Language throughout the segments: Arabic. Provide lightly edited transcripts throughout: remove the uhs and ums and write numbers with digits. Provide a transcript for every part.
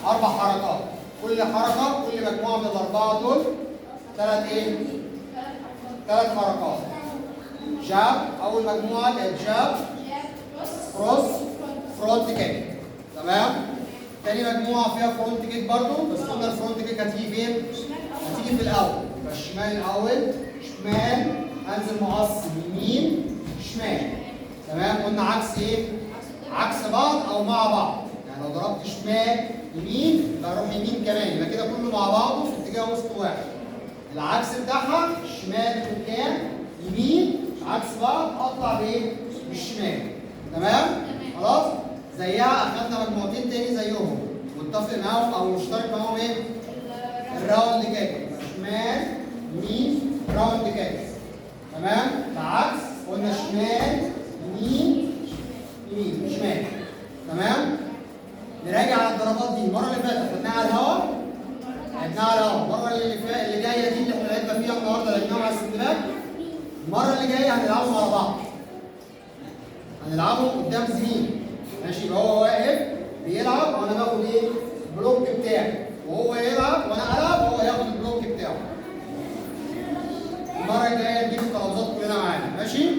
4 حركات. كل حركه، كل مجموعه من الاربعه دول 3 ايه؟ 3 حركات. جاب اول مجموعه كانت جاب، كروس، فرونت كيك. تمام؟ تاني مجموعه فيها فرونت كيك برضه، بس قلنا الفرونت كيك هتيجي فين؟ هتيجي في الاول. يبقى الشمال الاول، شمال، انزل مقص يمين، شمال. تمام؟ قلنا عكس ايه؟ عكس بعض او مع بعض. يعني لو ضربت شمال يمين يبقى اروح يمين كمان، يبقى كده كله مع بعضه في اتجاه وسط واحد. العكس بتاعها شمال قدام، يمين عكس بعض، اطلع بايه؟ بالشمال. تمام؟ خلاص؟ زيها اخدنا مجموعتين تاني زيهم، متفق معاهم او مشترك معاهم ايه؟ الراوند كده. شمال يمين راوند كده. تمام؟ العكس قلنا شمال يمين يمين شمال. تمام؟ نراجع على الضربات دي. المره اللي فاتت خدناها على الهواء، لعبناها على الهواء. المره اللي جايه دي اللي احنا لعبنا فيها النهارده لعبناها مع السندباد. المره اللي جايه هنلعبهم على بعض. هنلعبهم قدام زميل. ماشي؟ يبقى هو واقف بيلعب وانا باخد ايه؟ البلوك بتاعي، وهو يلعب وانا العب وهو ياخد البلوك بتاعه. المره الجايه نجيب الترابيزات كلنا معانا. ماشي؟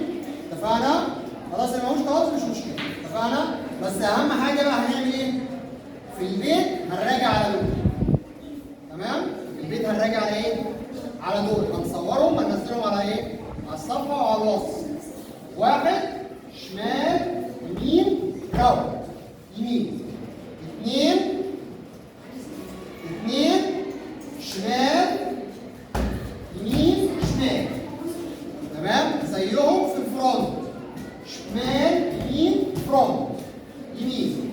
اتفقنا؟ خلاص اللي ماهوش تواصل مش مشكله. اتفقنا؟ بس اهم حاجه بقى هنعمل ايه؟ في البيت هنراجع على دول. تمام؟ في البيت هنراجع على ايه؟ على دول. هنصورهم هننزلهم على ايه؟ على الصفحه وعلى الوصف. 1 شمال يمين راوند يمين. 2 شمال يمين شمال. تمام؟ زيهم في الفرونت. شمال يمين فرونت يمين.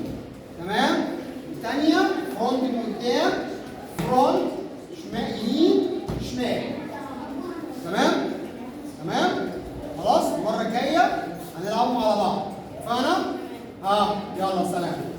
تمام؟ الثانية فرونت من قدام، فرونت شمال يمين شمال. تمام؟ تمام؟ خلاص المرة الجاية هنلعبهم على بعض. اتفقنا؟ يلا سلام.